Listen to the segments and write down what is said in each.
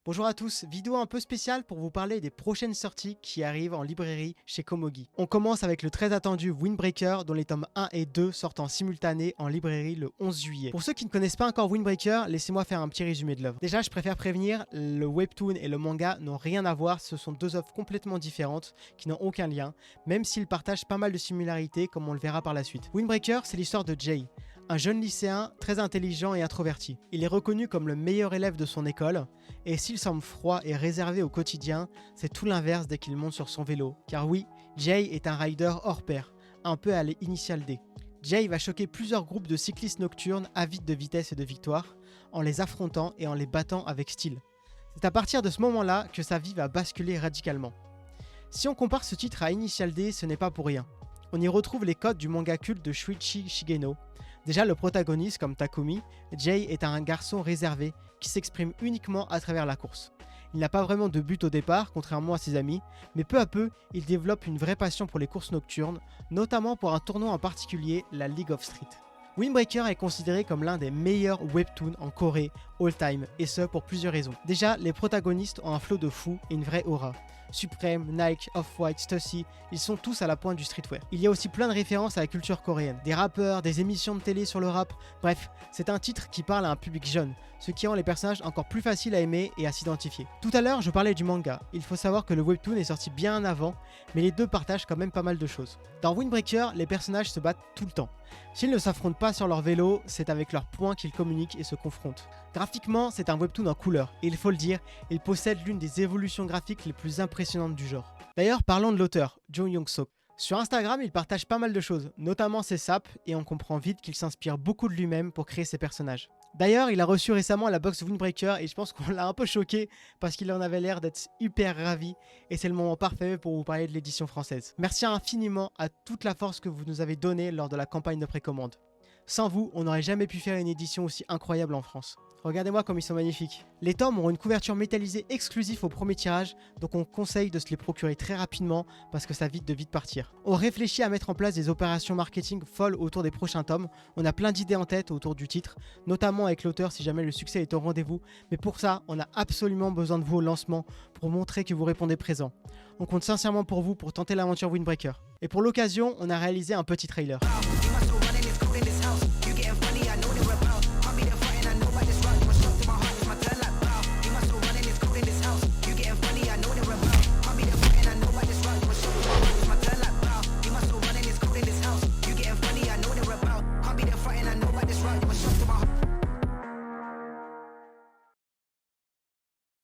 Bonjour à tous, vidéo un peu spéciale pour vous parler des prochaines sorties qui arrivent en librairie chez Komogi. On commence avec le très attendu Windbreaker dont les tomes 1 et 2 sortent en simultané en librairie le 11 juillet. Pour ceux qui ne connaissent pas encore Windbreaker, laissez-moi faire un petit résumé de l'œuvre. Déjà, je préfère prévenir, le webtoon et le manga n'ont rien à voir, ce sont deux œuvres complètement différentes qui n'ont aucun lien, même s'ils partagent pas mal de similarités comme on le verra par la suite. Windbreaker, c'est l'histoire de Jay, un jeune lycéen très intelligent et introverti. Il est reconnu comme le meilleur élève de son école, et s'il semble froid et réservé au quotidien, c'est tout l'inverse dès qu'il monte sur son vélo. Car oui, Jay est un rider hors pair, un peu à l'Initial D. Jay va choquer plusieurs groupes de cyclistes nocturnes avides de vitesse et de victoire, en les affrontant et en les battant avec style. C'est à partir de ce moment-là que sa vie va basculer radicalement. Si on compare ce titre à Initial D, ce n'est pas pour rien. On y retrouve les codes du manga culte de Shuichi Shigeno. Déjà, le protagoniste, comme Takumi, Jay est un garçon réservé qui s'exprime uniquement à travers la course. Il n'a pas vraiment de but au départ, contrairement à ses amis, mais peu à peu, il développe une vraie passion pour les courses nocturnes, notamment pour un tournoi en particulier, la League of Street. Windbreaker est considéré comme l'un des meilleurs webtoons en Corée all-time, et ce pour plusieurs raisons. Déjà, les protagonistes ont un flow de fou et une vraie aura. Supreme, Nike, Off-White, Stussy, ils sont tous à la pointe du streetwear. Il y a aussi plein de références à la culture coréenne, des rappeurs, des émissions de télé sur le rap, bref, c'est un titre qui parle à un public jeune, ce qui rend les personnages encore plus faciles à aimer et à s'identifier. Tout à l'heure, je parlais du manga, il faut savoir que le webtoon est sorti bien avant, mais les deux partagent quand même pas mal de choses. Dans Windbreaker, les personnages se battent tout le temps. S'ils ne s'affrontent pas sur leur vélo, c'est avec leurs poings qu'ils communiquent et se confrontent. Graphiquement, c'est un webtoon en couleur, et il faut le dire, il possède l'une des évolutions graphiques les plus impressionnantes du genre. D'ailleurs, parlons de l'auteur, Jo Young-sok. Sur Instagram, il partage pas mal de choses, notamment ses saps, et on comprend vite qu'il s'inspire beaucoup de lui-même pour créer ses personnages. D'ailleurs, il a reçu récemment la box Windbreaker et je pense qu'on l'a un peu choqué parce qu'il en avait l'air d'être hyper ravi et c'est le moment parfait pour vous parler de l'édition française. Merci infiniment à toute la force que vous nous avez donnée lors de la campagne de précommande. Sans vous, on n'aurait jamais pu faire une édition aussi incroyable en France. Regardez-moi comme ils sont magnifiques. Les tomes auront une couverture métallisée exclusive au premier tirage, donc on conseille de se les procurer très rapidement parce que ça évite de vite partir. On réfléchit à mettre en place des opérations marketing folles autour des prochains tomes. On a plein d'idées en tête autour du titre, notamment avec l'auteur si jamais le succès est au rendez-vous. Mais pour ça, on a absolument besoin de vous au lancement pour montrer que vous répondez présent. On compte sincèrement pour vous pour tenter l'aventure Windbreaker. Et pour l'occasion, on a réalisé un petit trailer.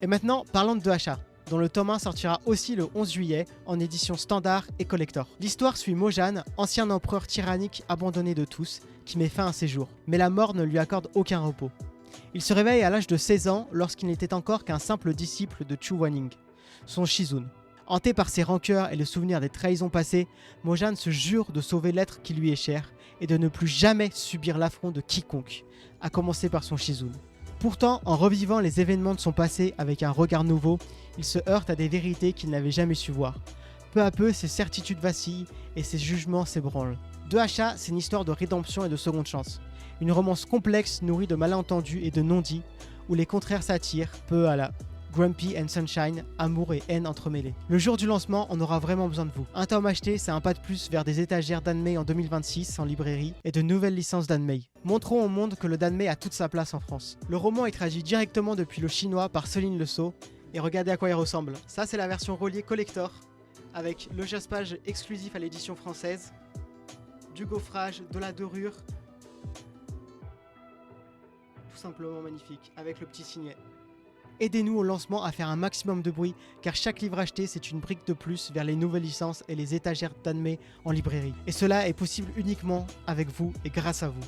Et maintenant, parlons de 2HA, dont le tome 1 sortira aussi le 11 juillet en édition standard et collector. L'histoire suit Mojang, ancien empereur tyrannique abandonné de tous, qui met fin à ses jours. Mais la mort ne lui accorde aucun repos. Il se réveille à l'âge de 16 ans lorsqu'il n'était encore qu'un simple disciple de Chu Wanning, son Shizun. Hanté par ses rancœurs et le souvenir des trahisons passées, Mojang se jure de sauver l'être qui lui est cher et de ne plus jamais subir l'affront de quiconque, à commencer par son Shizun. Pourtant, en revivant les événements de son passé avec un regard nouveau, il se heurte à des vérités qu'il n'avait jamais su voir. Peu à peu, ses certitudes vacillent et ses jugements s'ébranlent. 2HA, c'est une histoire de rédemption et de seconde chance. Une romance complexe nourrie de malentendus et de non-dits, où les contraires s'attirent, peu à la Grumpy and Sunshine, amour et haine entremêlés. Le jour du lancement, on aura vraiment besoin de vous. Un tome acheté, c'est un pas de plus vers des étagères d'Anmei en 2026 en librairie et de nouvelles licences d'Anmei. Montrons au monde que le Danmei a toute sa place en France. Le roman est traduit directement depuis le chinois par Céline Le Sceau et regardez à quoi il ressemble. Ça, c'est la version reliée collector avec le jaspage exclusif à l'édition française, du gaufrage, de la dorure. Tout simplement magnifique avec le petit signet. Aidez-nous au lancement à faire un maximum de bruit car chaque livre acheté c'est une brique de plus vers les nouvelles licences et les étagères d'Anmei en librairie. Et cela est possible uniquement avec vous et grâce à vous.